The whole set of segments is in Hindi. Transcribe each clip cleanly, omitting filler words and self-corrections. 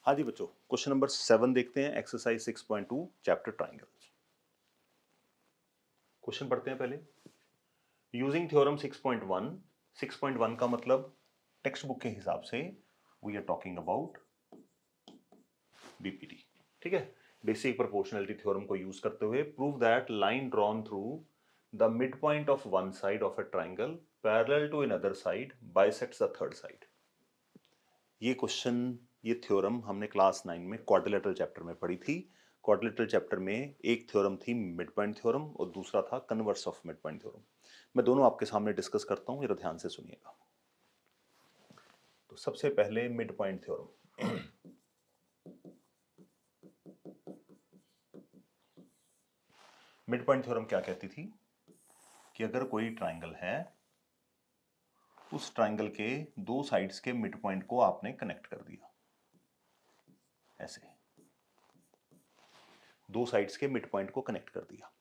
हाँ जी बच्चों, क्वेश्चन नंबर 7 देखते हैं, एक्सरसाइज 6.2 चैप्टर ट्राइंगल्स। क्वेश्चन पढ़ते हैं पहले। यूजिंग थ्योरम 6.1, 6.1 का मतलब टेक्स्ट बुक के हिसाब से we are talking about BPT. ठीक है, बेसिक प्रोपोर्शनलिटी थ्योरम को यूज करते हुए prove that line drawn through the mid point of one side of a triangle parallel to another side bisects the third side. ये क्वेश्चन, ये थ्योरम हमने क्लास 9 में क्वाड्रिलेटरल चैप्टर में पढ़ी थी। क्वाड्रिलेटरल चैप्टर में एक थ्योरम थी मिड पॉइंट थ्योरम और दूसरा था converse of mid point theorem. मैं दोनों आपके सामने डिस्कस करता हूं, जरा ध्यान से सुनिएगा। तो सबसे पहले mid point theorem. Mid point theorem क्या कहती थी कि अगर कोई ट्राइंगल है, उस ट्राइंगल के दो साइड्स के मिड पॉइंट को आपने कनेक्ट कर दिया, ऐसे दो साइड्स के मिड पॉइंट को कनेक्ट कर दिया,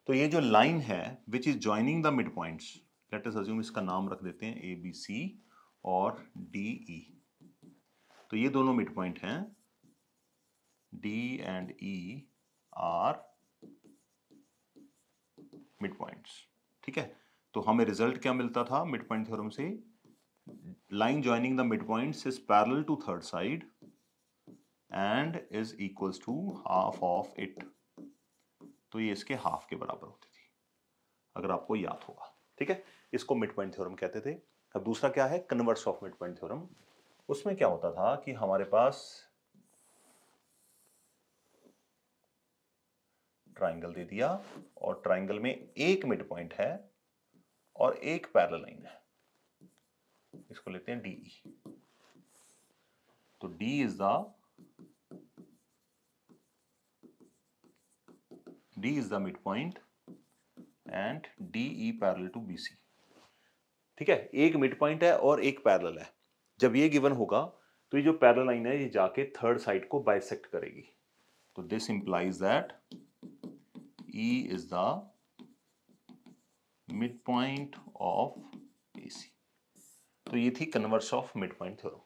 तो ये जो लाइन है which is joining the mid points, let us assume इसका नाम रख देते हैं ए बी सी और डी ई। तो ये दोनों मिड पॉइंट हैं, D and E are mid points. ठीक है, तो हमें रिजल्ट क्या मिलता था मिड पॉइंट थ्योरम से? Line joining the mid points is parallel to third side and is equals to half of it. तो ये इसके हाफ के बराबर होती थी, अगर आपको याद होगा। ठीक है, इसको मिड पॉइंट थ्योरम कहते थे। अब दूसरा क्या है, converse of mid point theorem. उसमें क्या होता था कि हमारे पास ट्राइंगल दे दिया और ट्राइंगल में एक मिड पॉइंट है और एक पैरेलल लाइन है, इसको लेते हैं डीई। तो D is the mid point and DE parallel to BC. ठीक है, एक मिड पॉइंट है और एक पैरेलल है। जब ये गिवन होगा तो ये जो पैरेलल लाइन है ये जाके थर्ड साइड को बाइसेक्ट करेगी। तो this implies that E is the midpoint of AC। तो ये थी converse of mid point theorem.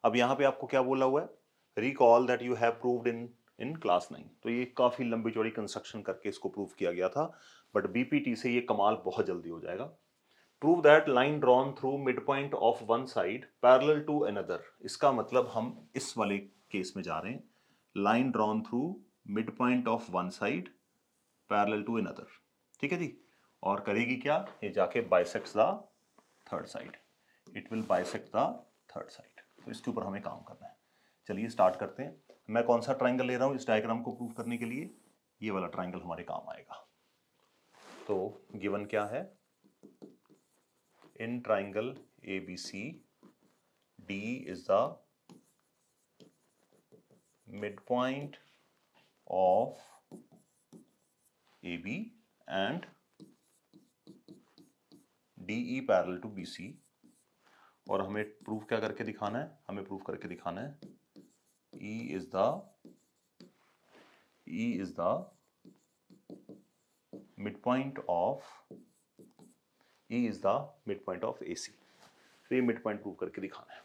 अब यहां पे आपको क्या बोला हुआ है, recall that you have proved in class 9। तो ये काफी लंबी चौड़ी कंस्ट्रक्शन करके इसको प्रूव किया गया था, बट बीपीटी से ये कमाल बहुत जल्दी हो जाएगा। Prove that line drawn through mid point of one side parallel to another. इसका मतलब हम इस वाले केस में जा रहे हैं, line drawn through mid point of one side parallel to another. ठीक है जी, और करेगी क्या, ये जाके bisects the third side, it will bisect the third side. तो इसके ऊपर हमें काम करना है। चलिए स्टार्ट करते हैं। मैं कौन सा ट्राइंगल ले रहा हूं इस डायग्राम को प्रूव करने के लिए? ये वाला ट्राइंगल हमारे काम आएगा। तो गिवन क्या है, in triangle A B C D is the mid point of A B and DE parallel to BC। और हमें प्रूफ क्या करके दिखाना है, हमें प्रूफ करके दिखाना है E is the mid point of AC। तो ये मिड पॉइंट प्रूव करके दिखाना है।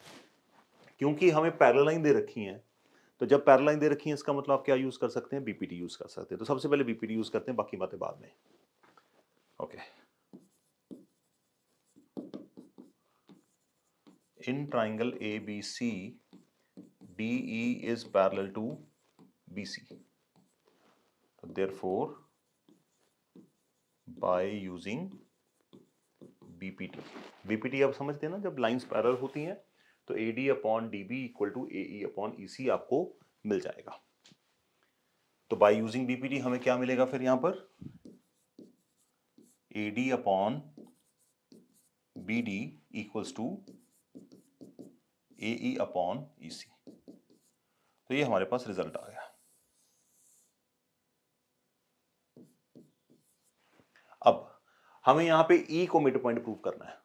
क्योंकि हमें पैरेलल लाइन दे रखी है, तो जब पैरेलल लाइन दे रखी है इसका मतलब आप क्या यूज कर सकते हैं, बीपीटी यूज कर सकते हैं। तो सबसे पहले बीपीटी यूज करते हैं, बाकी बातें बाद में। Okay, in triangle ABC, DE is parallel to BC. Therefore, by using BPT आप समझते हैं ना, जब लाइंस पैरेलल होती हैं तो AD upon DB equal to AE upon EC आपको मिल जाएगा। तो बाय यूजिंग BPT हमें क्या मिलेगा फिर यहां पर, AD upon BD equals to AE upon EC। तो ये हमारे पास रिजल्ट आ गया। अब हमें यहां पे E को मिड पॉइंट प्रूव करना है।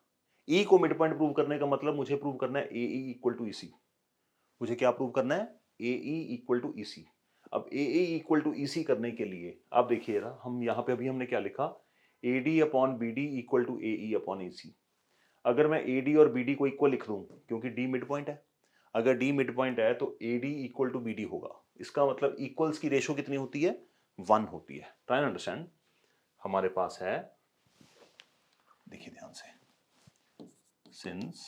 E को मिड पॉइंट प्रूव करने का मतलब मुझे प्रूव करना है AE इक्वल टू EC। मुझे क्या प्रूव करना है, AE इक्वल टू EC। अब AE इक्वल टू EC करने के लिए आप देखिए ना, हम यहां पे अभी हमने क्या लिखा, AD upon BD equal to AE upon EC। अगर मैं AD और BD को इक्वल लिख दूं, क्योंकि D मिड पॉइंट है, अगर डी मिड पॉइंट है तो A D equal to B D होगा। इसका मतलब इक्वल्स की रेशो कितनी होती है? 1 होती है। Try and understand. हमारे पास है, देखिए ध्यान से, since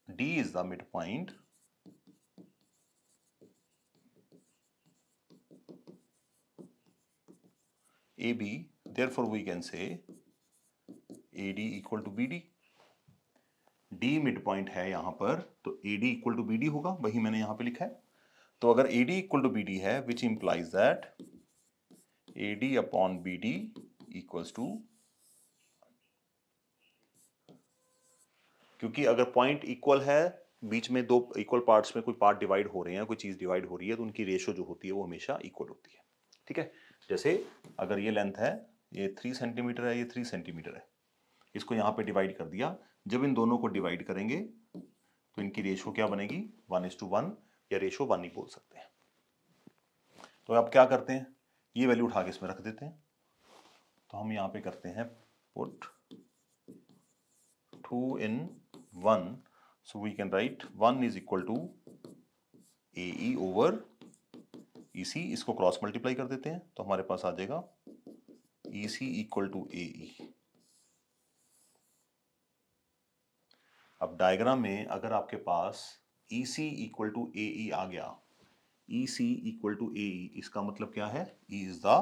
D is the midpoint, AB, therefore we can say AD equal to BD. D midpoint है यहाँ पर, तो AD equal to BD होगा, वही मैंने यहाँ पे लिखा है। तो अगर AD equal to BD है, which implies that AD upon BD equals to, क्योंकि अगर पॉइंट इक्वल है, बीच में दो इक्वल पार्ट्स में कोई पार्ट डिवाइड हो रहे हैं, कोई चीज डिवाइड हो रही है, तो उनकी रेशो जो होती है वो हमेशा इक्वल होती है। ठीक है, जैसे अगर ये लेंथ है, ये 3 सेंटीमीटर है, ये 3 सेंटीमीटर है, इसको यहाँ पे डिवाइड कर दिया। जब इन दोनों को डिवाइड करेंगे तो इनकी रेशो क्या बनेगी? 1:1, या रेशो 1 ही बोल सकते हैं। तो अब क्या करते हैं, ये वैल्यू उठा के इसमें रख देते हैं। तो हम यहाँ पे करते हैं put 2 in 1, so we can write 1 is equal to AE over EC, इसको क्रॉस मल्टीप्लाई कर देते हैं तो हमारे पास आ जाएगा EC इक्वल टू AE। अब डायग्राम में अगर आपके पास EC इक्वल टू AE आ गया, EC इक्वल टू AE, इसका मतलब क्या है? E is the,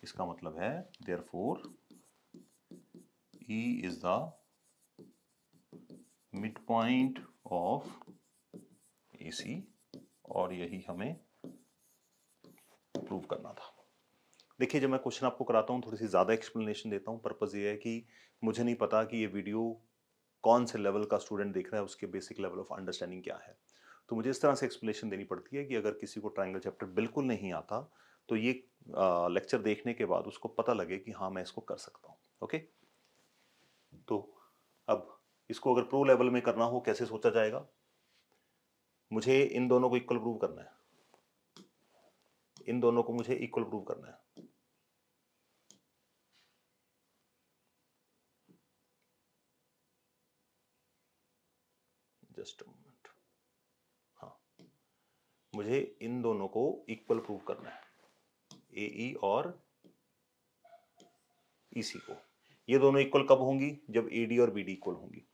इसका मतलब है therefore E is the midpoint of AC, और यही हमें प्रूव करना था। देखिए, जब मैं क्वेश्चन आपको कराता हूँ थोड़ी सी ज़्यादा एक्सप्लेनेशन देता हूँ। पर्पज़ ये है कि मुझे नहीं पता कि ये वीडियो कौन से लेवल का स्टूडेंट देख रहा है, उसके बेसिक लेवल ऑफ अंडरस्टैंडिंग क्या है। तो मुझे इस तरह से एक्सप्लेनेशन देनी पड़ती है कि अगर किसी को ट्रायंगल चैप्टर बिल्कुल नहीं आता तो ये लेक्चर देखने के बाद उसको पता लगे कि हाँ, मैं इसको कर सकता हूँ। ओके, तो अब इसको अगर प्रो लेवल में करना हो, कैसे सोचा जाएगा? मुझे इन दोनों को इक्वल प्रूव करना है, इन दोनों को मुझे इक्वल प्रूव करना है। जस्ट अ मोमेंट, हाँ, मुझे इन दोनों को इक्वल प्रूव करना है, AE और EC को। ये दोनों इक्वल कब होंगी? जब AD और BD इक्वल होंगी।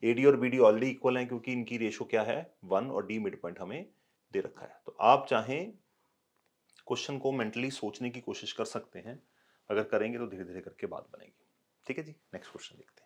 AD और BD ऑलरेडी इक्वल हैं क्योंकि इनकी रेशो क्या है? 1, और D मिड पॉइंट हमें दे रखा है। तो आप चाहें क्वेश्चन को मेंटली सोचने की कोशिश कर सकते हैं, अगर करेंगे तो धीरे धीरे करके बात बनेगी। ठीक है जी, नेक्स्ट क्वेश्चन देखते हैं।